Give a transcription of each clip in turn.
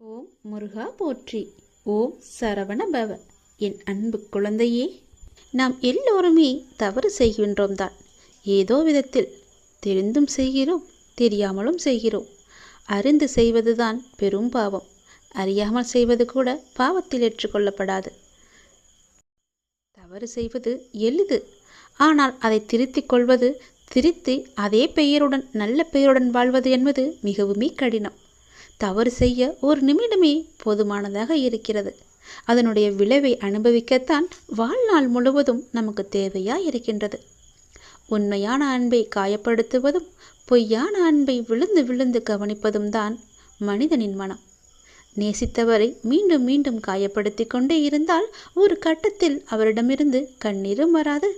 ஓம் முருகா போற்றி. ஓம் சரவண பவ. என் அன்பு குழந்தையே, நாம் எல்லோருமே தவறு செய்கின்றோம் தான். ஏதோ விதத்தில் தெரிந்தும் செய்கிறோம், தெரியாமலும் செய்கிறோம். அறிந்து செய்வதுதான் பெரும் பாவம். அறியாமல் செய்வது கூட பாவத்தில் ஏற்றுக்கொள்ளப்படாது. தவறு செய்வது எளிது, ஆனால் அதை திருத்திக் கொள்வது, திருத்தி அதே பெயருடன் நல்ல பெயருடன் வாழ்வது என்பது மிகவுமே கடினம். தவறு செய்ய ஒரு நிமிடமே போதுமானதாக இருக்கிறது. அதனுடைய விளைவை அனுபவிக்கத்தான் வாழ்நாள் முழுவதும் நமக்கு தேவையாக இருக்கின்றது. உண்மையான அன்பை காயப்படுத்துவதும் பொய்யான அன்பை விழுந்து விழுந்து கவனிப்பதும் தான் மனிதனின் மனம். நேசித்தவரை மீண்டும் மீண்டும் காயப்படுத்தி கொண்டே இருந்தால் ஒரு கட்டத்தில் அவரிடமிருந்து கண்ணீரும் வராது,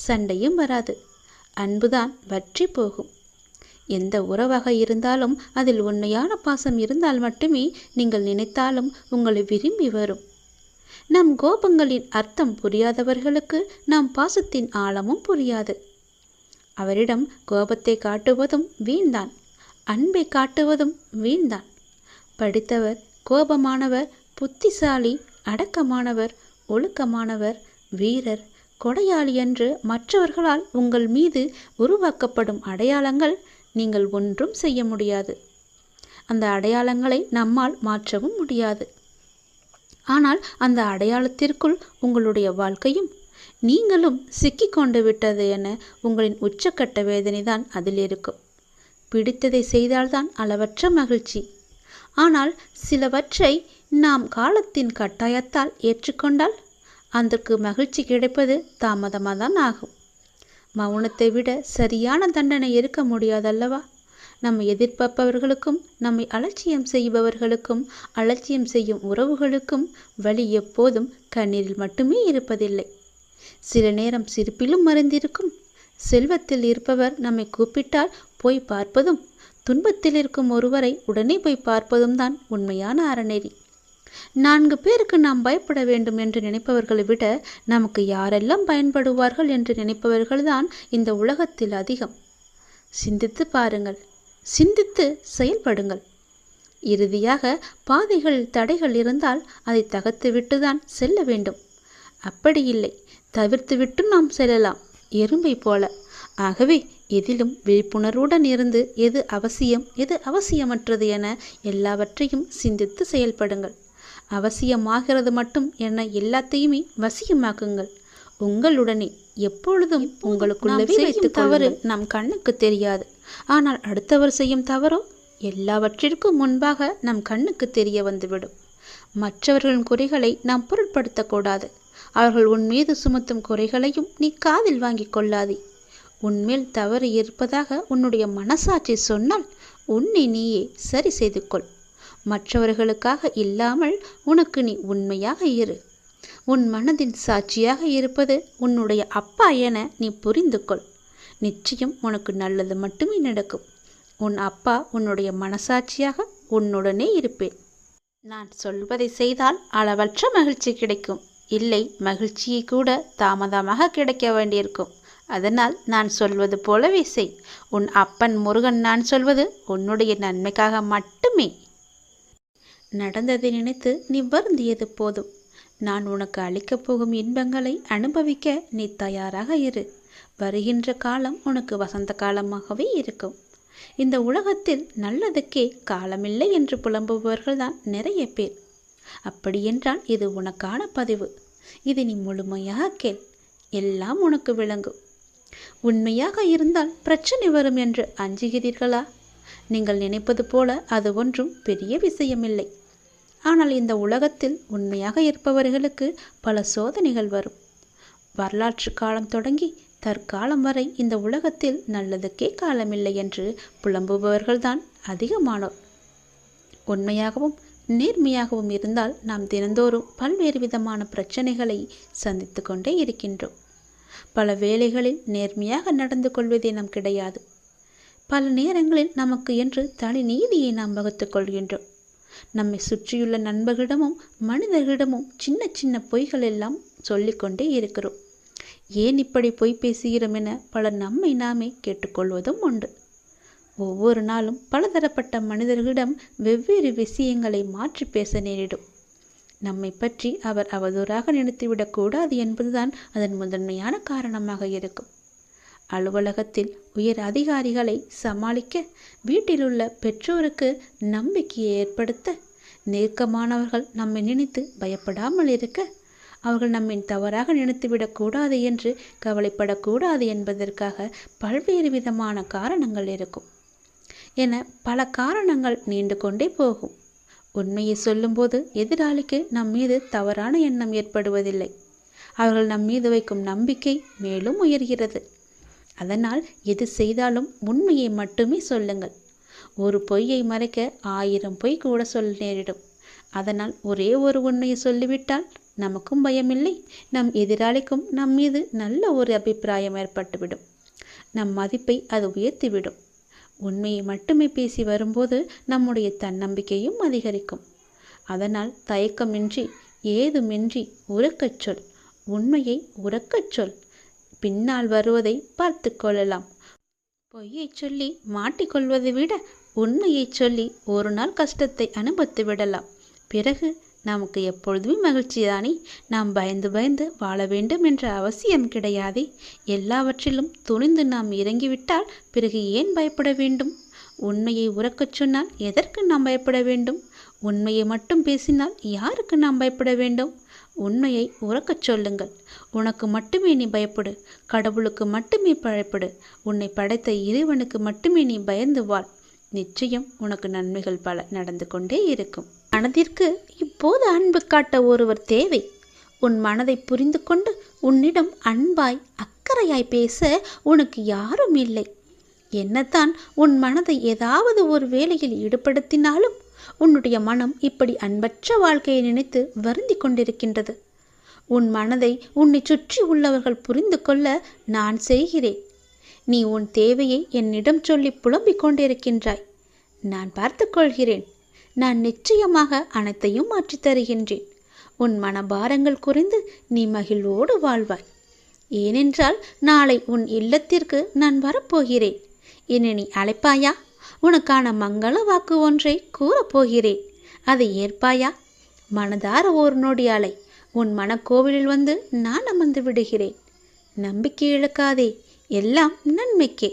சண்டையும் வராது. அன்புதான் வற்றி போகும். எந்த உறவாக இருந்தாலும் அதில் உண்மையான பாசம் இருந்தால் மட்டுமே நீங்கள் நினைத்தாலும் உங்களை விரும்பி வரும். நம் கோபங்களின் அர்த்தம் புரியாதவர்களுக்கு நம் பாசத்தின் ஆழமும் புரியாது. அவரிடம் கோபத்தை காட்டுவதும் வீண்தான், அன்பை காட்டுவதும் வீண்தான். படித்தவர், கோபமானவர், புத்திசாலி, அடக்கமானவர், ஒழுக்கமானவர், வீரர், கொடையாளி என்று மற்றவர்களால் உங்கள் மீது உருவாக்கப்படும் அடையாளங்கள் நீங்கள் ஒன்றும் செய்ய முடியாது. அந்த அடையாளங்களை நம்மால் மாற்றவும் முடியாது. ஆனால் அந்த அடையாளத்திற்குள் உங்களுடைய வாழ்க்கையும் நீங்களும் சிக்கிக்கொண்டு விட்டது என உங்களின் உச்சக்கட்ட வேதனை தான் அதில் இருக்கும். பிடித்ததை செய்தால்தான் அளவற்ற மகிழ்ச்சி. ஆனால் சிலவற்றை நாம் காலத்தின் கட்டாயத்தால் ஏற்றுக்கொண்டால் அதற்கு மகிழ்ச்சி கிடைப்பது தாமதமாக தான் ஆகும். மௌனத்தை விட சரியான தண்டனை இருக்க முடியாதல்லவா? நம்மை எதிர்பார்ப்பவர்களுக்கும் நம்மை அலட்சியம் செய்பவர்களுக்கும் அலட்சியம் செய்யும் உறவுகளுக்கும் வழி எப்போதும் கண்ணீரில் மட்டுமே இருப்பதில்லை. சில நேரம் சிரிப்பிலும் மறைந்திருக்கும். செல்வத்தில் இருப்பவர் நம்மை கூப்பிட்டால் போய் பார்ப்பதும், துன்பத்தில் இருக்கும் ஒருவரை உடனே போய் பார்ப்பதும் தான் உண்மையான அறநெறி. 4 பேருக்கு நாம் பயப்பட வேண்டும் என்று நினைப்பவர்களை விட நமக்கு யாரெல்லாம் பயன்படுவார்கள் என்று நினைப்பவர்கள்தான் இந்த உலகத்தில் அதிகம். சிந்தித்து பாருங்கள், சிந்தித்து செயல்படுங்கள். இறுதியாக பாதைகளில் தடைகள் இருந்தால் அதை தகர்த்துவிட்டு தான் செல்ல வேண்டும். அப்படி இல்லை, தவிர்த்துவிட்டு நாம் செல்லலாம், எறும்பை போல. ஆகவே எதிலும் விழிப்புணர்வுடன் இருந்து எது அவசியம், எது அவசியமற்றது என எல்லாவற்றையும் சிந்தித்து செயல்படுங்கள். அவசியமாகிறது மட்டும் என எல்லாத்தையுமே வசியமாக்குங்கள். உங்களுடனே எப்பொழுதும் உங்களுக்குள்ளவே வைத்து தவறு நம் கண்ணுக்கு தெரியாது. ஆனால் அடுத்தவர் செய்யும் தவறோ எல்லாவற்றிற்கும் முன்பாக நம் கண்ணுக்கு தெரிய வந்துவிடும். மற்றவர்களின் குறைகளை நாம் பொருட்படுத்தக்கூடாது. அவர்கள் உன் மீது சுமத்தும் குறைகளையும் நீ காதில் வாங்கி கொள்ளாதே. உன்மேல் தவறு இருப்பதாக உன்னுடைய மனசாட்சி சொன்னால் உன்னை நீயே சரி செய்து கொள். மற்றவர்களுக்காக இல்லாமல் உனக்கு நீ உண்மையாக இரு. உன் மனதின் சாட்சியாக இருப்பது உன்னுடைய அப்பா என நீ புரிந்து கொள். நிச்சயம் உனக்கு நல்லது மட்டுமே நடக்கும். உன் அப்பா உன்னுடைய மனசாட்சியாக உன்னுடனே இருப்பேன். நான் சொல்வதை செய்தால் அளவற்ற மகிழ்ச்சி கிடைக்கும். இல்லை, மகிழ்ச்சியை கூட தாமதமாக கிடைக்க வேண்டியிருக்கும். அதனால் நான் சொல்வது போலவே செய். உன் அப்பன் முருகன் நான் சொல்வது உன்னுடைய நன்மைக்காக மட்டுமே. நடந்ததை நினைத்து நீ வருந்தியது போதும். நான் உனக்கு அளிக்கப் போகும் இன்பங்களை அனுபவிக்க நீ தயாராக இரு. வருகின்ற காலம் உனக்கு வசந்த காலமாகவே இருக்கும். இந்த உலகத்தில் நல்லதுக்கே காலமில்லை என்று புலம்புபவர்கள் தான் நிறைய பேர். அப்படியென்றால் இது உனக்கான பதிவு. இது நீ முழுமையாக கேள், எல்லாம் உனக்கு விளங்கும். உண்மையாக இருந்தால் பிரச்சனை வரும் என்று அஞ்சுகிறீர்களா? நீங்கள் நினைப்பது போல அது ஒன்றும் பெரிய விஷயமில்லை. ஆனால் இந்த உலகத்தில் உண்மையாக இருப்பவர்களுக்கு பல சோதனைகள் வரும். வரலாற்று காலம் தொடங்கி தற்காலம் வரை இந்த உலகத்தில் நல்லதுக்கே காலமில்லை என்று புலம்புபவர்கள்தான் அதிகமானோர். உண்மையாகவும் நேர்மையாகவும் இருந்தால் நாம் தினந்தோறும் பல்வேறு விதமான பிரச்சனைகளை சந்தித்து கொண்டே இருக்கின்றோம். பல வேளைகளில் நேர்மையாக நடந்து கொள்வதே நாம் கிடையாது. பல நேரங்களில் நமக்கு என்று தனி நீதியை நாம் வகுத்துக் கொள்கின்றோம். நம்மை சுற்றியுள்ள நண்பர்களிடமும் மனிதர்களிடமும் சின்ன சின்ன பொய்கள் எல்லாம் சொல்லிக்கொண்டே இருக்கிறோம். ஏன் இப்படி பொய் பேசுகிறோம் என பலர் நம்மை நாமே கேட்டுக்கொள்வதும் உண்டு. ஒவ்வொரு நாளும் பலதரப்பட்ட மனிதர்களிடம் வெவ்வேறு விஷயங்களை மாற்றி பேச நேரிடும். நம்மை பற்றி அவர் அவதூறாக நினைத்துவிடக்கூடாது என்பதுதான் அதன் முதன்மையான காரணமாக இருக்கும். அலுவலகத்தில் உயர் அதிகாரிகளை சமாளிக்க, வீட்டிலுள்ள பெற்றோருக்கு நம்பிக்கையை ஏற்படுத்த, நெருக்கமானவர்கள் நம்மை நினைத்து பயப்படாமல் இருக்க, அவர்கள் நம்மை தவறாக நினைத்துவிடக்கூடாது என்று கவலைப்படக்கூடாது என்பதற்காக பல்வேறு விதமான காரணங்கள் இருக்கும் என பல காரணங்கள் நீண்டு கொண்டே போகும். உண்மையை சொல்லும்போது எதிராளிக்கு நம் மீது தவறான எண்ணம் ஏற்படுவதில்லை. அவர்கள் நம் மீது வைக்கும் நம்பிக்கை மேலும் உயர்கிறது. அதனால் எது செய்தாலும் உண்மையை மட்டுமே சொல்லுங்கள். ஒரு பொய்யை மறைக்க 1000 பொய் கூட சொல்ல நேரிடும். அதனால் ஒரே ஒரு உண்மையை சொல்லிவிட்டால் நமக்கும் பயமில்லை, நம் எதிராளிக்கும் நம் மீது நல்ல ஒரு அபிப்பிராயம் ஏற்பட்டுவிடும். நம் மதிப்பை அது உயர்த்திவிடும். உண்மையை மட்டுமே பேசி வரும்போது நம்முடைய தன்னம்பிக்கையும் அதிகரிக்கும். அதனால் தயக்கமின்றி, ஏதுமின்றி உரக்கச் சொல். உண்மையை உரக்கச் சொல். பின்னால் வருவதை பார்த்து கொள்ளலாம். பொய்யை சொல்லி மாட்டிக்கொள்வதை விட உண்மையை சொல்லி ஒரு நாள் கஷ்டத்தை அனுபவித்து விடலாம். பிறகு நமக்கு எப்பொழுதுமே மகிழ்ச்சிதானே. நாம் பயந்து பயந்து வாழ வேண்டும் என்ற அவசியம் கிடையாதே. எல்லாவற்றிலும் துணிந்து நாம் இறங்கிவிட்டால் பிறகு ஏன் பயப்பட வேண்டும்? உண்மையை உரக்கச் சொன்னால் எதற்கு நாம் பயப்பட வேண்டும்? உண்மையை மட்டும் பேசினால் யாருக்கு நாம் பயப்பட வேண்டும்? உண்மையை உரக்கச் சொல்லுங்கள். உனக்கு மட்டுமே நீ பயப்படு. கடவுளுக்கு மட்டுமே பயப்படு. உன்னை படைத்த இறைவனுக்கு மட்டுமே நீ பயந்து வாழ். நிச்சயம் உனக்கு நன்மைகள் பல நடந்து கொண்டே இருக்கும். மனதிற்கு இப்போது அன்பு காட்ட ஒருவர் தேவை. உன் மனதை புரிந்து கொண்டு உன்னிடம் அன்பாய் அக்கறையாய் பேச உனக்கு யாரும் இல்லை. என்னத்தான் உன் மனதை ஏதாவது ஒரு வேலையில் ஈடுபடுத்தினாலும் உன்னுடைய மனம் இப்படி அன்பற்ற வாழ்க்கையை நினைத்து வருந்தி கொண்டிருக்கின்றது. உன் மனதை உன்னை சுற்றி உள்ளவர்கள் புரிந்து கொள்ள நான் செய்கிறேன். நீ உன் தேவையை என்னிடம் சொல்லி புலம்பிக் கொண்டிருக்கின்றாய். நான் பார்த்து கொள்கிறேன். நான் நிச்சயமாக அனைத்தையும் மாற்றித் தருகின்றேன். உன் மனபாரங்கள் குறைந்து நீ மகிழ்வோடு வாழ்வாய். ஏனென்றால் நாளை உன் இல்லத்திற்கு நான் வரப்போகிறேன். என்னை நீ அழைப்பாயா? உனக்கான மங்கள வாக்கு ஒன்றை கூறப்போகிறேன். அதை ஏற்பாயா? மனதார ஒரு நொடி அலை. உன் மனக்கோவிலில் வந்து நான் அமர்ந்து விடுகிறேன். நம்பிக்கை இழக்காதே. எல்லாம் நன்மைக்கே.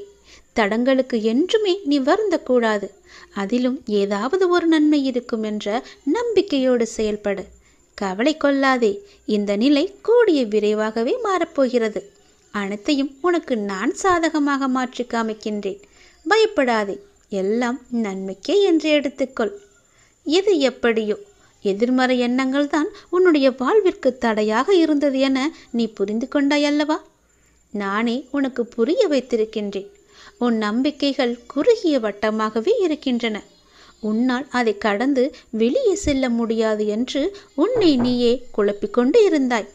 தடங்களுக்கு என்றுமே நீ வருந்தக்கூடாது. அதிலும் ஏதாவது ஒரு நன்மை இருக்கும் என்ற நம்பிக்கையோடு செயல்படு. கவலை கொள்ளாதே. இந்த நிலை கூடிய விரைவாகவே மாறப்போகிறது. அனைத்தையும் உனக்கு நான் சாதகமாக மாற்றி காமிக்கின்றேன். பயப்படாதே. எல்லாம் நன்மைக்கே என்று எடுத்துக்கொள். எது எப்படியோ எதிர்மறை எண்ணங்கள் தான் உன்னுடைய வாழ்விற்கு தடையாக இருந்தது என நீ புரிந்து கொண்டாய் அல்லவா? நானே உனக்கு புரிய வைத்திருக்கின்றேன். உன் நம்பிக்கைகள் குறுகிய வட்டமாகவே இருக்கின்றன. உன்னால் அதை கடந்து வெளியே செல்ல முடியாது என்று உன்னை நீயே குழப்பிக்கொண்டு இருந்தாய்.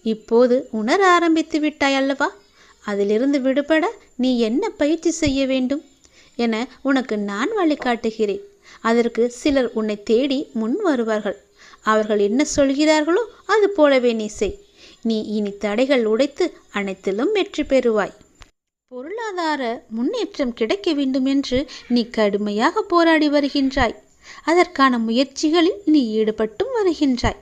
இப்போது உணர ஆரம்பித்து விட்டாய் அல்லவா? அதிலிருந்து விடுபட நீ என்ன பயிற்சி செய்ய வேண்டும் என உனக்கு நான் வழிகாட்டுகிறேன். அதற்கு சிலர் உன்னை தேடி முன் வருவார்கள். அவர்கள் என்ன சொல்கிறார்களோ அது போலவே நீ செய். நீ இனி தடைகள் உடைத்து அனைத்திலும் வெற்றி பெறுவாய். பொருளாதார முன்னேற்றம் கிடைக்க வேண்டும் என்று நீ கடுமையாக போராடி வருகின்றாய். அதற்கான முயற்சிகளில் நீ ஈடுபட்டும் வருகின்றாய்.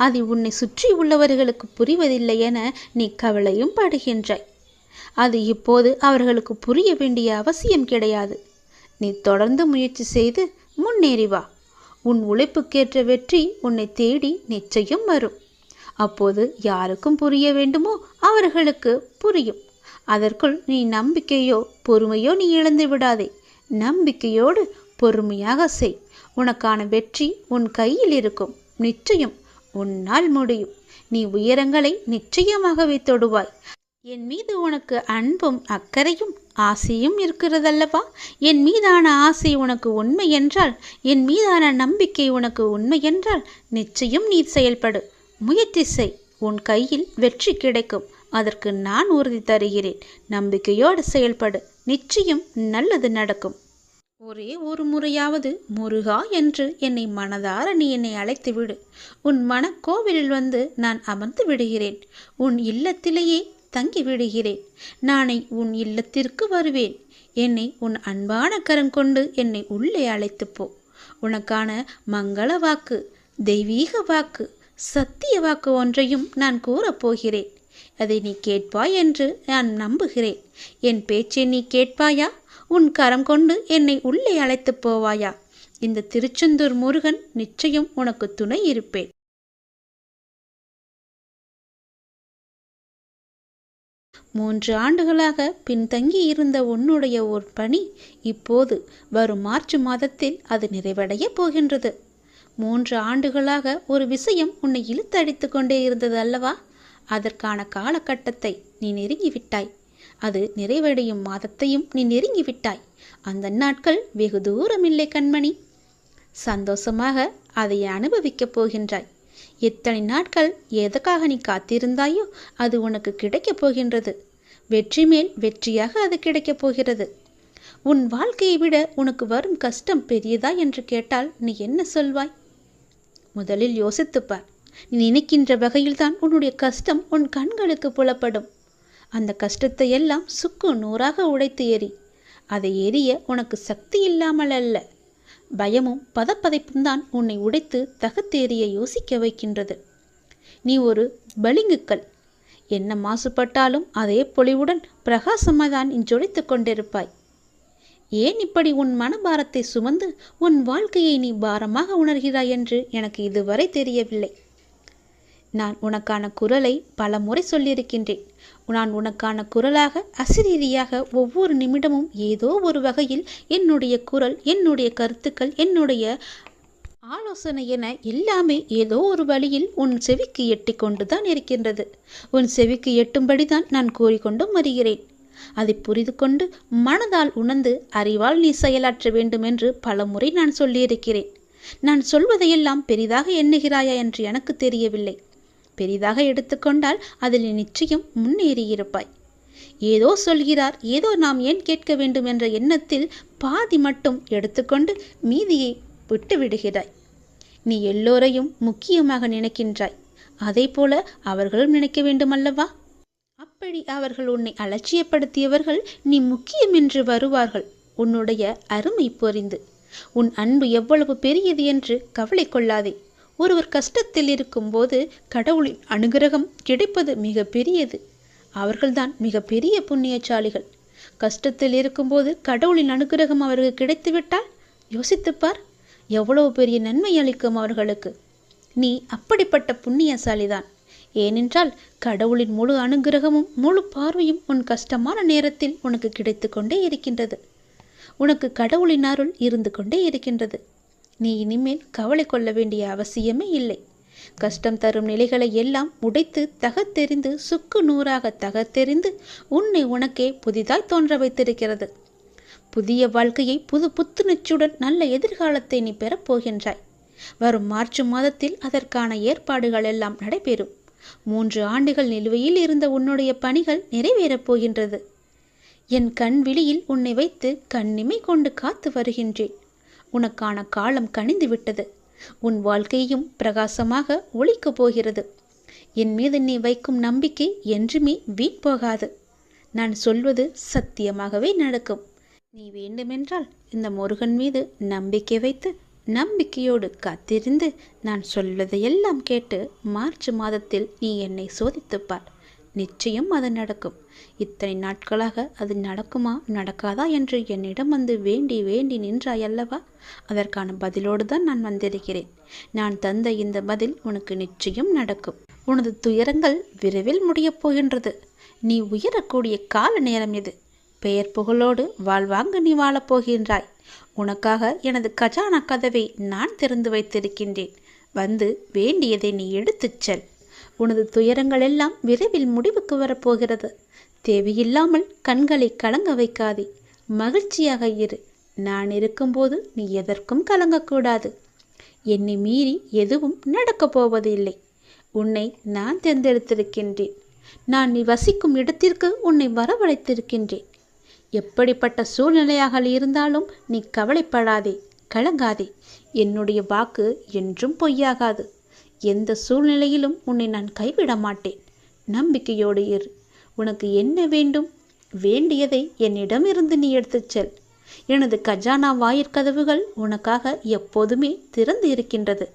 அது உன்னை சுற்றி உள்ளவர்களுக்கு புரிவதில்லை என நீ கவலையும் படுகின்றாய். அது இப்போது அவர்களுக்கு புரிய வேண்டிய அவசியம் கிடையாது. நீ தொடர்ந்து முயற்சி செய்து முன்னேறி வா. உன் உழைப்புக்கேற்ற வெற்றி உன்னை தேடி நிச்சயம் வரும். அப்போது யாருக்கும் புரிய வேண்டுமோ அவர்களுக்கு புரியும். அதற்குள் நீ நம்பிக்கையோ பொறுமையோ நீ இழந்து விடாதே. நம்பிக்கையோடு பொறுமையாக செய். உனக்கான வெற்றி உன் கையில் இருக்கும். நிச்சயம் உன்னால் முடியும். நீ உயரங்களை நிச்சயமாகவே தொடுவாய். என் மீது உனக்கு அன்பும் அக்கறையும் ஆசையும் இருக்கிறதல்லவா? என் மீதான ஆசை உனக்கு உண்மை என்றால், என் மீதான நம்பிக்கை உனக்கு உண்மை என்றால் நிச்சயம் நீ செயல்படு. முயற்சி செய். உன் கையில் வெற்றி கிடைக்கும். அதற்கு நான் உறுதி தருகிறேன். நம்பிக்கையோடு செயல்படு. நிச்சயம் நல்லது நடக்கும். ஒரே ஒரு முறையாவது முருகா என்று என்னை மனதார நீ என்னை அழைத்து விடு. உன் மனக்கோவிலில் வந்து நான் அமர்ந்து விடுகிறேன். உன் இல்லத்திலேயே தங்கி விடுகிறேன். நானே உன் இல்லத்திற்கு வருவேன். என்னை உன் அன்பான கரம் கொண்டு என்னை உள்ளே அழைத்து போ. உனக்கான மங்கள வாக்கு, தெய்வீக வாக்கு, சத்திய வாக்கு ஒன்றையும் நான் கூறப்போகிறேன். அதை நீ கேட்பாய் என்று நான் நம்புகிறேன். என் பேச்சை நீ கேட்பாயா? உன் கரம் கொண்டு என்னை உள்ளே அழைத்து போவாயா? இந்த திருச்செந்தூர் முருகன் நிச்சயம் உனக்கு துணை இருப்பேன். மூன்று ஆண்டுகளாக பின்தங்கி இருந்த உன்னுடைய ஒரு பணி இப்போது வரும் மார்ச் மாதத்தில் அது நிறைவடைய போகின்றது. 3 ஆண்டுகளாக ஒரு விஷயம் உன்னை இழுத்தடித்து கொண்டே இருந்தது அல்லவா? அதற்கான காலகட்டத்தை நீ நெருங்கிவிட்டாய். அது நிறைவடையும் மாதத்தையும் நீ நெருங்கிவிட்டாய். அந்த நாட்கள் வெகு தூரமில்லை கண்மணி. சந்தோஷமாக அதை அனுபவிக்கப் போகின்றாய். எத்தனை நாட்கள் எதற்காக நீ காத்திருந்தாயோ அது உனக்கு கிடைக்கப் போகின்றது. வெற்றி மேல் வெற்றியாக அது கிடைக்கப் போகிறது. உன் வாழ்க்கையை விட உனக்கு வரும் கஷ்டம் பெரியதா என்று கேட்டால் நீ என்ன சொல்வாய்? முதலில் யோசித்துப்பார். நீ நினைக்கின்ற வகையில்தான் உன்னுடைய கஷ்டம் உன் கண்களுக்கு புலப்படும். அந்த கஷ்டத்தை எல்லாம் சுக்கு நூறாக உடைத்து எறி. அதை எரிய உனக்கு சக்தி இல்லாமல் அல்ல, பயமும் பதப்பதைப்பும் தான் உன்னை உடைத்து தகத்தேறிய யோசிக்க வைக்கின்றது. நீ ஒரு பளிங்குக்கல். என்ன மாசுபட்டாலும் அதே பொலிவுடன் பிரகாசமாக தான் ஜொலித்து கொண்டிருப்பாய். ஏன் இப்படி உன் மனபாரத்தை சுமந்து உன் வாழ்க்கையை நீ பாரமாக உணர்கிறாய் என்று எனக்கு இதுவரை தெரியவில்லை. நான் உனக்கான குரலை பல முறை சொல்லியிருக்கின்றேன். நான் உனக்கான குரலாக அசிரீதியாக ஒவ்வொரு நிமிடமும் ஏதோ ஒரு வகையில் என்னுடைய குரல், என்னுடைய கருத்துக்கள், என்னுடைய ஆலோசனை என எல்லாமே ஏதோ ஒரு வழியில் உன் செவிக்கு எட்டி கொண்டுதான் இருக்கின்றது. உன் செவிக்கு எட்டும்படிதான் நான் கூறிக்கொண்டும் வருகிறேன். அதை புரிந்து கொண்டு மனதால் உணர்ந்து அறிவால் நீ செயலாற்ற வேண்டும் என்று பல முறை நான் சொல்லியிருக்கிறேன். நான் சொல்வதையெல்லாம் பெரிதாக எண்ணுகிறாயா என்று எனக்கு தெரியவில்லை. பெரிதாக எடுத்துக்கொண்டால் அதில் நீ நிச்சயம் முன்னேறியிருப்பாய். ஏதோ சொல்கிறார், ஏதோ நாம் ஏன் கேட்க வேண்டும் என்ற எண்ணத்தில் பாதி மட்டும் எடுத்துக்கொண்டு மீதியை விட்டு விடுகிறாய். நீ எல்லோரையும் முக்கியமாக நினைக்கின்றாய். அதே போல அவர்களும் நினைக்க வேண்டுமல்லவா? அப்படி அவர்கள் உன்னை அலட்சியப்படுத்தியவர்கள் நீ முக்கியம் என்று வருவார்கள். உன்னுடைய அருமை புரிந்து உன் அன்பு எவ்வளவு பெரியது என்று கவலை கொள்ளாதே. ஒருவர் கஷ்டத்தில் இருக்கும்போது கடவுளின் அனுகிரகம் கிடைப்பது மிக பெரியது. அவர்கள்தான் மிக பெரிய புண்ணியசாலிகள். கஷ்டத்தில் இருக்கும்போது கடவுளின் அனுகிரகம் அவர்களுக்கு கிடைத்துவிட்டால் யோசித்துப்பார், எவ்வளவு பெரிய நன்மை அளிக்கும் அவர்களுக்கு. நீ அப்படிப்பட்ட புண்ணியசாலிதான். ஏனென்றால் கடவுளின் முழு அனுகிரகமும் முழு பார்வையும் உன் கஷ்டமான நேரத்தில் உனக்கு கிடைத்து கொண்டே இருக்கின்றது. உனக்கு கடவுளின் அருள் இருந்து கொண்டே இருக்கின்றது. நீ இனிமேல் கவலை கொள்ள வேண்டிய அவசியமே இல்லை. கஷ்டம் தரும் நிலைகளை எல்லாம் உடைத்து தகத்தெறிந்து சுக்கு நூறாக தகத்தெறிந்து உன்னை உனக்கே புதிதாய் தோன்ற வைத்திருக்கிறது. புதிய வாழ்க்கையை புது புத்துணர்ச்சியுடன் நல்ல எதிர்காலத்தை நீ பெறப்போகின்றாய். வரும் மார்ச் மாதத்தில் அதற்கான ஏற்பாடுகள் எல்லாம் நடைபெறும். 3 ஆண்டுகள் நிலுவையில் இருந்த உன்னுடைய பணிகள் நிறைவேறப் போகின்றது. என் கண் விழியில் உன்னை வைத்து கண்ணிமை கொண்டு காத்து வருகின்றேன். உனக்கான காலம் கனிந்து விட்டது. உன் வாழ்க்கையும் பிரகாசமாக ஒளிக்கப் போகிறது. என் மீது நீ வைக்கும் நம்பிக்கை என்றுமே வீண் போகாது. நான் சொல்வது சத்தியமாகவே நடக்கும். நீ வேண்டுமென்றால் இந்த முருகன் மீது நம்பிக்கை வைத்து நம்பிக்கையோடு காத்திருந்து நான் சொல்வதையெல்லாம் கேட்டு மார்ச் மாதத்தில் நீ என்னை சோதித்துப்பார். நிச்சயம் அது நடக்கும். இத்தனை நாட்களாக அது நடக்குமா நடக்காதா என்று என்னிடம் வந்து வேண்டி வேண்டி நின்றாயல்லவா? அதற்கான பதிலோடு தான் நான் வந்திருக்கிறேன். நான் தந்த இந்த பதில் உனக்கு நிச்சயம் நடக்கும். உனது துயரங்கள் விரைவில் முடியப் போகின்றது. நீ உயரக்கூடிய கால நேரம் இது. பெயர் புகழோடு வாழ்வாங்க நீ வாழப்போகின்றாய். உனக்காக எனது கஜானா கதவை நான் திறந்து வைத்திருக்கின்றேன். வந்து வேண்டியதை நீ எடுத்துச் செல். உனது துயரங்கள் எல்லாம் விரைவில் முடிவுக்கு வரப்போகிறது. தேவையில்லாமல் கண்களை கலங்க வைக்காதே. மகிழ்ச்சியாக இரு. நான் இருக்கும்போது நீ எதற்கும் கலங்கக்கூடாது. என்னை மீறி எதுவும் நடக்கப் போவதில்லை. உன்னை நான் தேர்ந்தெடுத்திருக்கின்றேன். நான் நீ வசிக்கும் இடத்திற்கு உன்னை வரவழைத்திருக்கின்றேன். எப்படிப்பட்ட சூழ்நிலையாக இருந்தாலும் நீ கவலைப்படாதே, கலங்காதே. என்னுடைய வாக்கு என்றும் பொய்யாகாது. எந்த சூழ்நிலையிலும் உன்னை நான் கைவிட மாட்டேன். நம்பிக்கையோடு இரு. உனக்கு என்ன வேண்டும்? வேண்டியதை என்னிடமிருந்து நீ எடுத்துச் செல். எனது கஜானா வாயிற்கதவுகள் உனக்காக எப்போதுமே திறந்து இருக்கின்றது.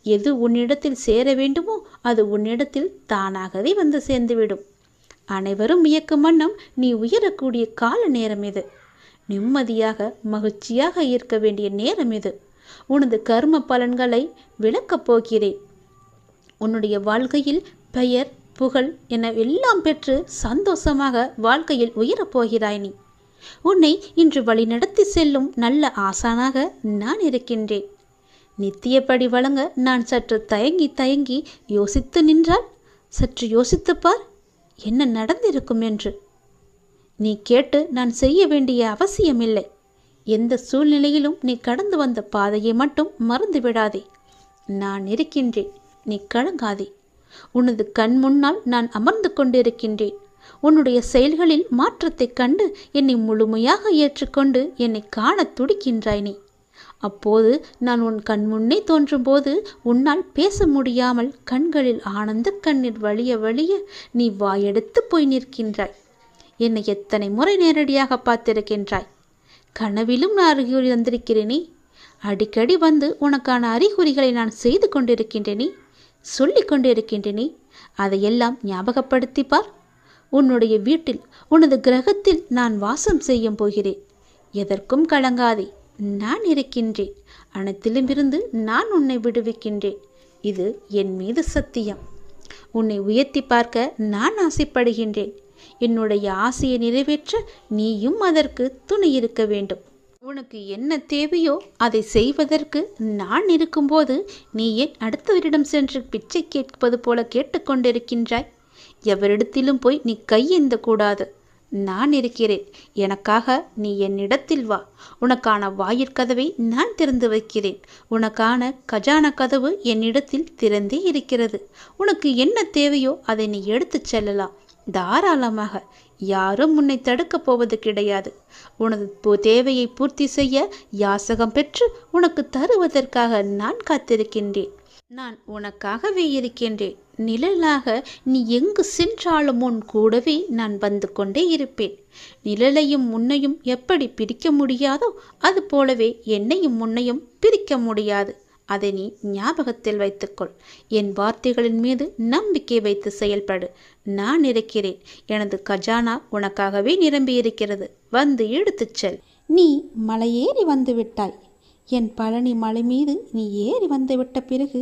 எது உன்னிடத்தில் சேர வேண்டுமோ அது உன்னிடத்தில் தானாகவே வந்து சேர்ந்துவிடும். அனைவரும் வியக்கும் வண்ணம் நீ உயரக்கூடிய கால நேரம் இது. நிம்மதியாக மகிழ்ச்சியாக இருக்க வேண்டிய நேரம் இது. உனது கர்ம பலன்களை விளக்கப் போகிறேன். உன்னுடைய வாழ்க்கையில் பெயர் புகழ் என எல்லாம் பெற்று சந்தோஷமாக வாழ்க்கையில் உயரப்போகிறாய் நீ. உன்னை இன்று வழி நடத்தி செல்லும் நல்ல ஆசானாக நான் இருக்கின்றேன். நித்தியப்படி வழங்க நான் சற்று தயங்கி யோசித்து நின்றால் சற்று யோசித்துப்பார் என்ன நடந்திருக்கும் என்று. நீ கேட்டு நான் செய்ய வேண்டிய அவசியமில்லை. எந்த சூழ்நிலையிலும் நீ கடந்து வந்த பாதையை மட்டும் மறந்து விடாதே. நான் இருக்கின்றேன், நீ கலங்காதே. உனது கண் முன்னால் நான் அமர்ந்து கொண்டிருக்கின்றேன். உன்னுடைய செயல்களில் மாற்றத்தை கண்டு என்னை முழுமையாக ஏற்றுக்கொண்டு என்னை காண துடிக்கின்றாய் நீ. அப்போது நான் உன் கண் முன்னே தோன்றும் போது உன்னால் பேச முடியாமல் கண்களில் ஆனந்த கண்ணீர் வழிய நீ வாயெடுத்து போய் நிற்கின்றாய். என்னை எத்தனை முறை நேரடியாக பார்த்திருக்கின்றாய். கனவிலும் நான் அறிகுறி வந்திருக்கிறேனே. அடிக்கடி வந்து உனக்கான அறிகுறிகளை நான் செய்து கொண்டிருக்கின்றேனே, சொல்லிக் கொண்டிருக்கின்றேனே. அதையெல்லாம் ஞாபகப்படுத்திப்பார். உன்னுடைய வீட்டில் உனது கிரகத்தில் நான் வாசம் செய்ய போகிறேன். எதற்கும் கலங்காதே, நான் இருக்கின்றேன். அனைத்திலும் இருந்து நான் உன்னை விடுவிக்கின்றேன். இது என் மீது சத்தியம். உன்னை உயர்த்தி பார்க்க நான் ஆசைப்படுகின்றேன். என்னுடைய ஆசையை நிறைவேற்ற நீயும் அதற்கு துணை இருக்க வேண்டும். உனக்கு என்ன தேவையோ அதை செய்வதற்கு நான் இருக்கும்போது நீ ஏன் அடுத்தவரிடம் சென்று பிச்சை கேட்பது போல கேட்டுக்கொண்டிருக்கின்றாய்? எவரிடத்திலும் போய் நீ கையேந்த கூடாது. நான் இருக்கிறேன். எனக்காக நீ என்னிடத்தில் வா. உனக்கான வாயிற்கதவை நான் திறந்து வைக்கிறேன். உனக்கான கஜானா கதவு என்னிடத்தில் திறந்தே இருக்கிறது. உனக்கு என்ன தேவையோ அதை நீ எடுத்துச் செல்லலாம் தாராளமாக. யாரும் உன்னை தடுக்கப் போவது கிடையாது. உனது தேவையை பூர்த்தி செய்ய யாசகம் பெற்று உனக்கு தருவதற்காக நான் காத்திருக்கின்றேன். நான் உனக்காகவே இருக்கின்றேன். நிழலாக நீ எங்கு சென்றாலும் உன் கூடவே நான் வந்து கொண்டே இருப்பேன். நிழலையும் உன்னையும் எப்படி பிரிக்க முடியாதோ அது போலவே என்னையும் உன்னையும் பிரிக்க முடியாது. அதை நீ ஞாபகத்தில் வைத்துக்கொள். என் வார்த்தைகளின் மீது நம்பிக்கை வைத்து செயல்படு. நான் இருக்கிறேன். எனது கஜானா உனக்காகவே நிரம்பி இருக்கிறது. வந்து எடுத்துச் செல். நீ மலையேறி வந்து விட்டாய். என் பழனி மலை மீது நீ ஏறி வந்துவிட்ட பிறகு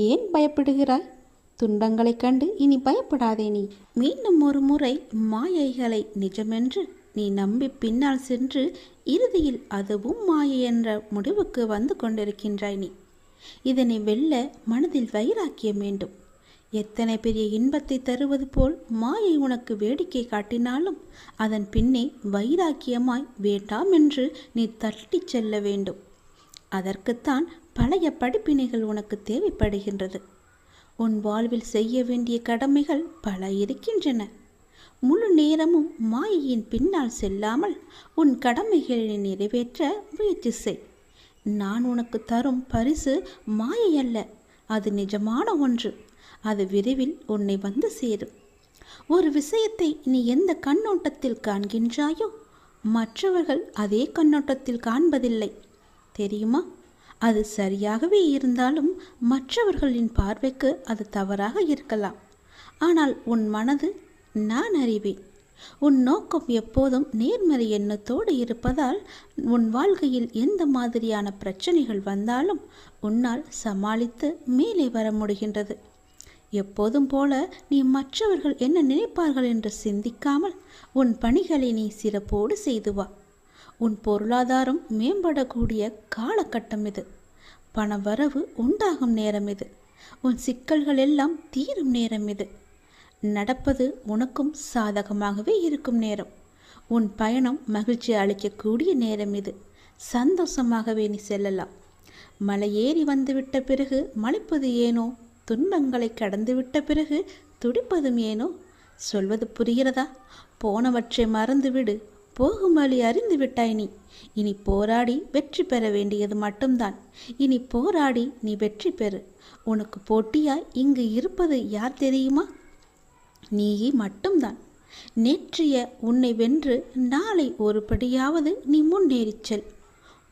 ஏன் பயப்படுகிறாய்? துன்பங்களைக் கண்டு இனி பயப்படாதே. நீ மீண்டும் ஒரு முறை மாயைகளை நிஜமென்று நீ நம்பி பின்னால் சென்று இறுதியில் அதுவும் மாயை என்ற முடிவுக்கு வந்து கொண்டிருக்கின்றாய் நீ. இதனை வெல்ல மனதில் வைராக்கியம் வேண்டும். எத்தனை பெரிய இன்பத்தை தருவது போல் மாயை உனக்கு வேடிக்கை காட்டினாலும் அதன் பின்னே வைராக்கியமாய் வேண்டாம் என்று நீ தட்டிச் செல்ல வேண்டும். அதற்குத்தான் பழைய படிப்பினைகள் உனக்கு தேவைப்படுகின்றது. உன் வாழ்வில் செய்ய வேண்டிய கடமைகள் பல இருக்கின்றன. முழு நேரமும் மாயையின் பின்னால் செல்லாமல் உன் கடமைகளை நிறைவேற்ற முயற்சி செய். நான் உனக்கு தரும் பரிசு மாயை அல்ல, அது நிஜமான ஒன்று. அது விரைவில் உன்னை வந்து சேரும். ஒரு விஷயத்தை நீ எந்த கண்ணோட்டத்தில் காண்கின்றாயோ மற்றவர்கள் அதே கண்ணோட்டத்தில் காண்பதில்லை, தெரியுமா? அது சரியாகவே இருந்தாலும் மற்றவர்களின் பார்வைக்கு அது தவறாக இருக்கலாம். ஆனால் உன் மனது நான் அறிவேன். உன் நோக்கம் எப்போதும் நேர்மறை எண்ணத்தோடு இருப்பதால் உன் வாழ்க்கையில் எந்த மாதிரியான பிரச்சனைகள் வந்தாலும் உன்னால் சமாளித்து மேலே வர முடிகின்றது. எப்போதும் போல நீ மற்றவர்கள் என்ன நினைப்பார்கள் என்று சிந்திக்காமல் உன் பணிகளை நீ சிறப்போடு செய்து வா. உன் பொருளாதாரம் மேம்படக்கூடிய காலகட்டம் இது. பண வரவு உண்டாகும் நேரம் இது. உன் சிக்கல்கள் எல்லாம் தீரும் நேரம் இது. நடப்பது உனக்கும் சாதகமாகவே இருக்கும் நேரம். உன் பயணம் மகிழ்ச்சி அளிக்கக்கூடிய நேரம் இது. சந்தோஷமாகவே நீ செல்லலாம். மலையேறி வந்துவிட்ட பிறகு மலைப்பது ஏனோ? துன்பங்களை கடந்துவிட்ட பிறகு துடிப்பதும் ஏனோ? சொல்வது புரிகிறதா? போனவற்றை மறந்துவிடு. போகும் வழி அறிந்து விட்டாய் நீ. இனி போராடி வெற்றி பெற வேண்டியது மட்டும்தான். இனி போராடி நீ வெற்றி பெறு. உனக்கு போட்டியாய் இங்கு இருப்பது யார் தெரியுமா? நீ மட்டும்தான். நேற்றைய உன்னை வென்று நாளை ஒரு படியாவது நீ முன்னேறிச் செல்.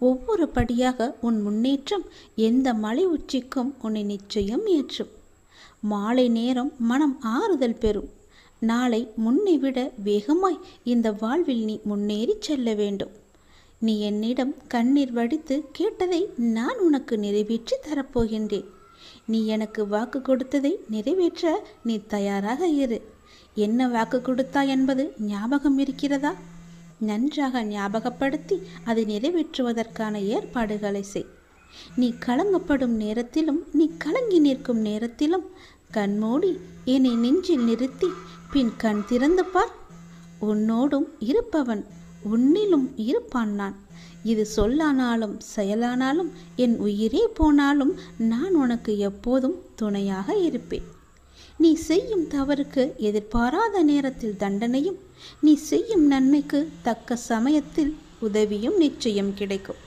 ஒவ்வொரு படியாக உன் முன்னேற்றம் எந்த மலை உச்சிக்கும் உன்னை நிச்சயம் ஏற்றும். மாலை நேரம் மனம் ஆறுதல் பெறும். நாளை முன்னை விட வேகமாய் இந்த வாழ்வில் நீ முன்னேறி செல்ல வேண்டும். நீ என்னிடம் கண்ணீர் வடித்து கேட்டதை நான் உனக்கு நிறைவேற்றி தரப்போகின்றேன். நீ எனக்கு வாக்கு கொடுத்ததை நிறைவேற்ற நீ தயாராக இரு. என்ன வாக்கு கொடுத்தாய் என்பது ஞாபகம் இருக்கிறதா? நன்றாக ஞாபகப்படுத்தி அதை நிறைவேற்றுவதற்கான ஏற்பாடுகளை செய். நீ கலங்கப்படும் நேரத்திலும் நீ கலங்கி நிற்கும் நேரத்திலும் கண்மூடி என்னை நெஞ்சில் நிறுத்தி பின் கண் திறந்து பார். உன்னோடும் இருப்பவன் உன்னிலும் இருப்பான் நான். இது சொல்லானாலும் செயலானாலும் என் உயிரே போனாலும் நான் உனக்கு எப்போதும் துணையாக இருப்பேன். நீ செய்யும் தவறுக்கு எதிர்பாராத நேரத்தில் தண்டனையும், நீ செய்யும் நன்மைக்கு தக்க சமயத்தில் உதவியும் நிச்சயம் கிடைக்கும்.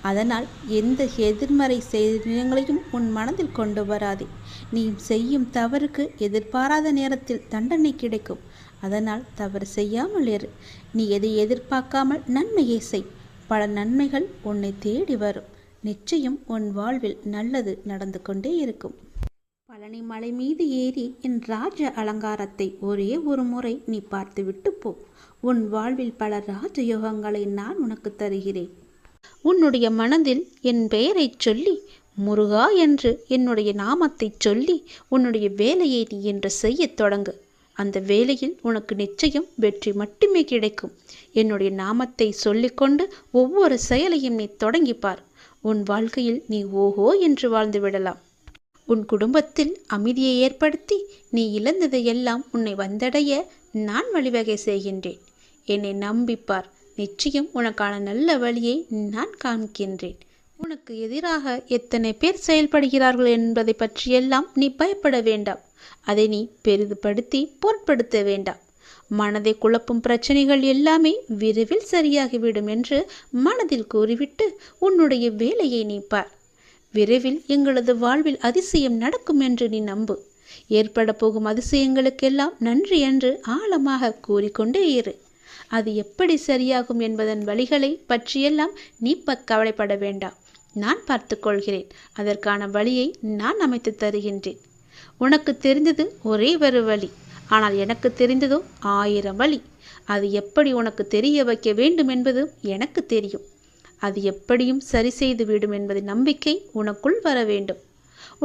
அதனால் எந்த எதிர்மறை செயல்களையும் உன் மனதில் கொண்டு வராதே. நீ செய்யும் தவறுக்கு எதிர்பாராத நேரத்தில் தண்டனை கிடைக்கும். அதனால் தவறு செய்யாமல் இரு. நீ எதை எதிர்பார்க்காமல் நன்மையை செய். பல நன்மைகள் உன்னை தேடி வரும். நிச்சயம் உன் வாழ்வில் நல்லது நடந்து கொண்டே இருக்கும். பழனி மலை மீது ஏறி என் ராஜ அலங்காரத்தை ஒரே ஒரு முறை நீ பார்த்துவிட்டு போ. உன் வாழ்வில் பல ராஜயோகங்களை நான் உனக்கு தருகிறேன். உன்னுடைய மனதில் என் பெயரை சொல்லி, முருகா என்று என்னுடைய நாமத்தை சொல்லி உன்னுடைய வேலையை நீ என்று செய்ய தொடங்கு. அந்த வேலையில் உனக்கு நிச்சயம் வெற்றி மட்டுமே கிடைக்கும். என்னுடைய நாமத்தை சொல்லிக்கொண்டு ஒவ்வொரு செயலையும் நீ தொடங்கிப்பார். உன் வாழ்க்கையில் நீ ஓஹோ என்று வாழ்ந்து விடலாம். உன் குடும்பத்தில் அமைதியை ஏற்படுத்தி நீ இழந்ததையெல்லாம் உன்னை வந்தடைய நான் வழிவகை செய்கின்றேன். என்னை நம்பிப்பார். நிச்சயம் உனக்கான நல்ல வழியை நான் காண்கின்றேன். உனக்கு எதிராக எத்தனை பேர் செயல்படுகிறார்கள் என்பதை பற்றியெல்லாம் நீ பயப்பட வேண்டாம். அதை நீ பெரிதுபடுத்தி பொருட்படுத்த வேண்டாம். மனதை குழப்பும் பிரச்சனைகள் எல்லாமே விரைவில் சரியாகிவிடும் என்று மனதில் கூறிவிட்டு உன்னுடைய வேலையை நீ பார். விரைவில் எங்களது வாழ்வில் அதிசயம் நடக்கும் என்று நீ நம்பு. ஏற்பட போகும் அதிசயங்களுக்கெல்லாம் நன்றி என்று ஆழமாக கூறிக்கொண்டே இரு. அது எப்படி சரியாகும் என்பதன் வழிகளை பற்றியெல்லாம் நீ கவலைப்பட வேண்டாம். நான் பார்த்து கொள்கிறேன். அதற்கான வழியை நான் அமைத்து தருகின்றேன். உனக்கு தெரிந்தது ஒரே ஒரு வழி, ஆனால் எனக்கு தெரிந்ததோ 1000 வழி. அது எப்படி உனக்கு தெரிய வைக்க வேண்டும் என்பது எனக்கு தெரியும். அது எப்படியும் சரி செய்து விடும் என்பது நம்பிக்கை உனக்குள் வர வேண்டும்.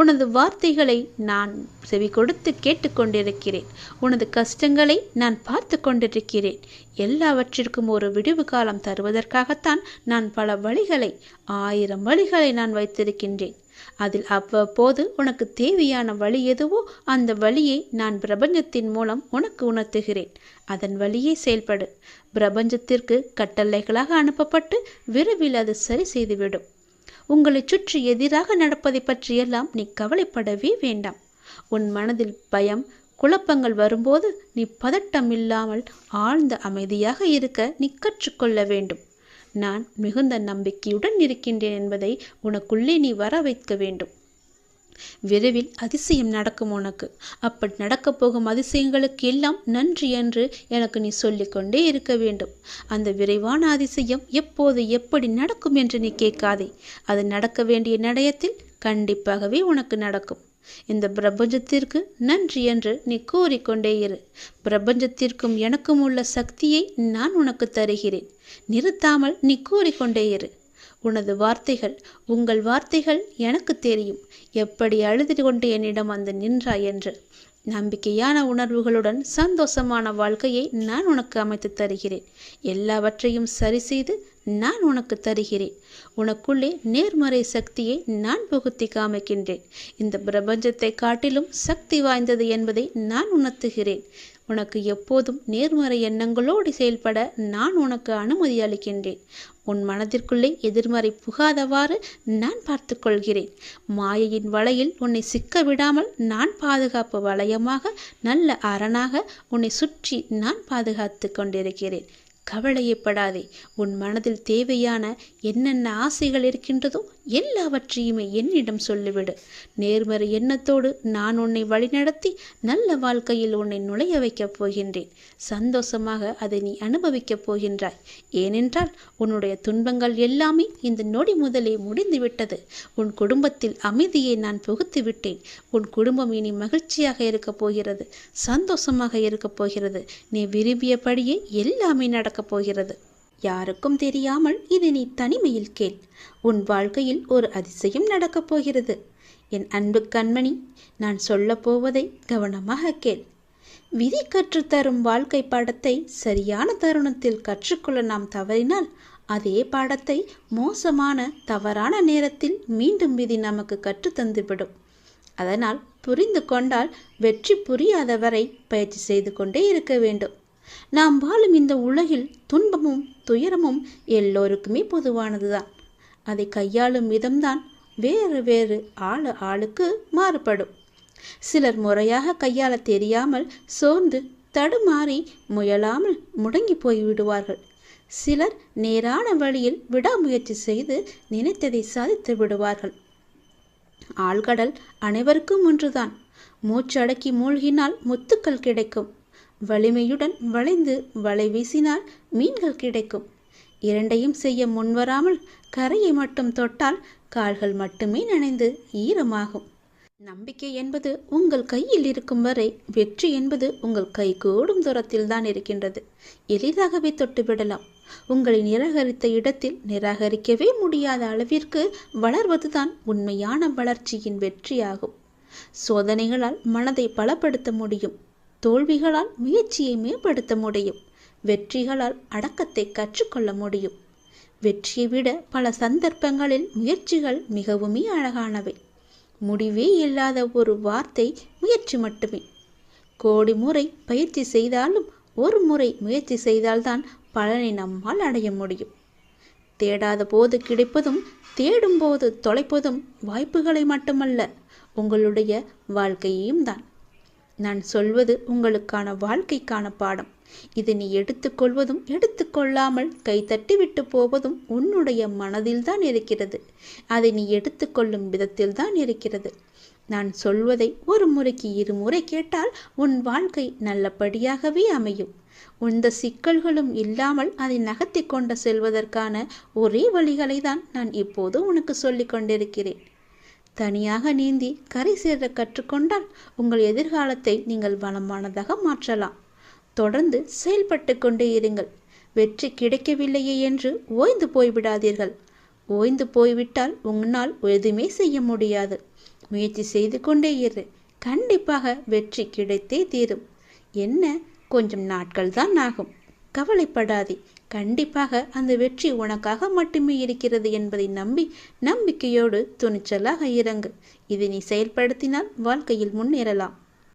உனது வார்த்தைகளை நான் செவி கொடுத்து கேட்டுக்கொண்டிருக்கிறேன். உனது கஷ்டங்களை நான் பார்த்து கொண்டிருக்கிறேன். எல்லாவற்றிற்கும் ஒரு விடிவு காலம் தருவதற்காகத்தான் நான் பல வழிகளை 1000 வழிகளை நான் வைத்திருக்கின்றேன். அதில் அவ்வப்போது உனக்கு தேவையான வழி எதுவோ அந்த வழியை நான் பிரபஞ்சத்தின் மூலம் உனக்கு உணர்த்துகிறேன். அதன் வழியே செயல்படு. பிரபஞ்சத்திற்கு கட்டளைகளாக அனுப்பப்பட்டு விரைவில் அது சரி செய்துவிடும். உங்களை சுற்றி எதிராக நடப்பதை பற்றியெல்லாம் நீ கவலைப்படவே வேண்டாம். உன் மனதில் பயம், குழப்பங்கள் வரும்போது நீ பதட்டம் இல்லாமல் ஆழ்ந்த அமைதியாக இருக்க நீ கற்றுக்கொள்ள வேண்டும். நான் மிகுந்த நம்பிக்கையுடன் இருக்கின்றேன் என்பதை உனக்குள்ளே நீ வர வைக்க வேண்டும். விரைவில் அதிசயம் நடக்கும் உனக்கு. அப்படி நடக்கப் போகும் அதிசயங்களுக்கு எல்லாம் நன்றி என்று எனக்கு நீ சொல்லிக்கொண்டே இருக்க வேண்டும். அந்த விரைவான அதிசயம் எப்போது எப்படி நடக்கும் என்று நீ கேட்காதே. அது நடக்க வேண்டிய நடையத்தில் கண்டிப்பாகவே உனக்கு நடக்கும். இந்த பிரபஞ்சத்திற்கு நன்றி என்று நீ கூறிக்கொண்டே இரு. பிரபஞ்சத்திற்கும் எனக்கும் உள்ள சக்தியை நான் உனக்கு தருகிறேன். நிறுத்தாமல் நீ கூறிக்கொண்டே இரு. உனது வார்த்தைகள், உங்கள் வார்த்தைகள் எனக்கு தெரியும். எப்படி அழுது கொண்டு என்னிடம் வந்து நின்றாய் என்று. நம்பிக்கையான உணர்வுகளுடன் சந்தோஷமான வாழ்க்கையை நான் உனக்கு அமைத்து தருகிறேன். எல்லாவற்றையும் சரி செய்து நான் உனக்கு தருகிறேன். உனக்குள்ளே நேர்மறை சக்தியை நான் புகுத்தி காமிக்கின்றேன். இந்த பிரபஞ்சத்தை காட்டிலும் சக்தி வாய்ந்தது என்பதை நான் உணர்த்துகிறேன். உனக்கு எப்போதும் நேர்மறை எண்ணங்களோடு செயல்பட நான் உனக்கு அனுமதி அளிக்கின்றேன். உன் மனதிற்குள்ளே எதிர்மறை புகாதவாறு நான் பார்த்து கொள்கிறேன். மாயையின் வலையில் உன்னை சிக்க விடாமல் நான் பாதுகாப்பு வளையமாக, நல்ல அரணாக உன்னை சுற்றி நான் பாதுகாத்து கொண்டிருக்கிறேன். கவலையப்படாதே. உன் மனதில் தேவையான என்னென்ன ஆசைகள் இருக்கின்றதோ எல்லாவற்றையுமே என்னிடம் சொல்லிவிடு. நேர்மறை எண்ணத்தோடு நான் உன்னை வழிநடத்தி நல்ல வாழ்க்கையில் உன்னை நுழைய வைக்கப் போகின்றேன். சந்தோஷமாக அதை நீ அனுபவிக்கப் போகின்றாய். ஏனென்றால் உன்னுடைய துன்பங்கள் எல்லாமே இந்த நொடி முதலே முடிந்துவிட்டது. உன் குடும்பத்தில் அமைதியை நான் புகுத்தி விட்டேன். உன் குடும்பம் இனி மகிழ்ச்சியாக இருக்கப் போகிறது, சந்தோஷமாக இருக்கப் போகிறது. நீ விரும்பியபடியே எல்லாமே நடக்கப் போகிறது. யாருக்கும் தெரியாமல் இதை நீ தனிமையில் கேள். உன் வாழ்க்கையில் ஒரு அதிசயம் நடக்கப் போகிறது. என் அன்பு கண்மணி, நான் சொல்லப் போவதை கவனமாக கேள். விதி கற்றுத்தரும் வாழ்க்கை பாடத்தை சரியான தருணத்தில் கற்றுக்கொள்ள நாம் தவறினால் அதே பாடத்தை மோசமான தவறான நேரத்தில் மீண்டும் விதி நமக்கு கற்றுத்தந்துவிடும். அதனால் புரிந்து கொண்டால் வெற்றி புரியாதவரை பயிற்சி செய்து கொண்டே இருக்க வேண்டும். நாம் வாழும் இந்த உலகில் துன்பமும் துயரமும் எல்லோருக்குமே பொதுவானதுதான். அதை கையாளும் விதம்தான் வேறு வேறு ஆளுக்கு மாறுபடும். சிலர் முறையாக கையாள தெரியாமல் சோர்ந்து தடுமாறி முயலாமல் முடங்கி போய்விடுவார்கள். சிலர் நேரான வழியில் விடாமுயற்சி செய்து நினைத்ததை சாதித்து விடுவார்கள். ஆழ்கடல் அனைவருக்கும் ஒன்றுதான். மூச்சடக்கி மூழ்கினால் முத்துக்கள் கிடைக்கும். வலிமையுடன் வளைந்து வலை வீசினால் மீன்கள் கிடைக்கும். இரண்டையும் செய்ய முன்வராமல் கரையை மட்டும் தொட்டால் கால்கள் மட்டுமே நனைந்து ஈரமாகும். நம்பிக்கை என்பது உங்கள் கையில் இருக்கும் வரை வெற்றி என்பது உங்கள் கை கூடும் தூரத்தில் தான் இருக்கின்றது. எளிதாகவே தொட்டுவிடலாம். உங்களை நிராகரித்த இடத்தில் நிராகரிக்கவே முடியாத அளவிற்கு வளர்வதுதான் உண்மையான வளர்ச்சியின் வெற்றியாகும். சோதனைகளால் மனதை பலப்படுத்த முடியும். தோல்விகளால் முயற்சியை மேம்படுத்த முடியும். வெற்றிகளால் அடக்கத்தை கற்றுக்கொள்ள முடியும். வெற்றியை விட பல சந்தர்ப்பங்களில் முயற்சிகள் மிகவுமே அழகானவை. முடிவே இல்லாத ஒரு வார்த்தை முயற்சி மட்டுமே. கோடி முறை பயிற்சி செய்தாலும் ஒரு முறை முயற்சி செய்தால்தான் பலனை நம்மால் அடைய முடியும். தேடாத போது கிடைப்பதும் தேடும் போது தொலைப்பதும் வாய்ப்புகளை மட்டுமல்ல, உங்களுடைய வாழ்க்கையையும் தான். நான் சொல்வது உங்களுக்கான வாழ்க்கைக்கான பாடம். இதை நீ எடுத்துக்கொள்வதும் எடுத்துக்கொள்ளாமல் கைத்தட்டி விட்டு போவதும் உன்னுடைய மனதில்தான் இருக்கிறது. அதை நீ எடுத்துக்கொள்ளும் விதத்தில்தான் இருக்கிறது. நான் சொல்வதை ஒரு முறைக்கு இருமுறை கேட்டால் உன் வாழ்க்கை நல்லபடியாகவே அமையும். எந்த சிக்கல்களும் இல்லாமல் அதை நகர்த்தி கொண்டு செல்வதற்கான ஒரே வழிகளை தான் நான் இப்போது உனக்கு சொல்லிக் கொண்டிருக்கிறேன். தனியாக நீந்தி கரை சேர கற்றுக்கொண்டால் உங்கள் எதிர்காலத்தை நீங்கள் வளமானதாக மாற்றலாம். தொடர்ந்து செயல்பட்டு கொண்டே இருங்கள். வெற்றி கிடைக்கவில்லையே என்று ஓய்ந்து போய்விடாதீர்கள். ஓய்ந்து போய்விட்டால் உன்னால் எதுவுமே செய்ய முடியாது. முயற்சி செய்து கொண்டே இரு. கண்டிப்பாக வெற்றி கிடைத்தே தீரும். என்ன, கொஞ்சம் நாட்கள் தான் ஆகும். கவலைப்படாதே. கண்டிப்பாக அந்த வெற்றி உனக்காக மட்டுமே இருக்கிறது என்பதை நம்பி நம்பிக்கையோடு துணிச்சலாக இறங்கு. இதை நீ செயல்படுத்தினால் வாழ்க்கையில் முன்னேறலாம்.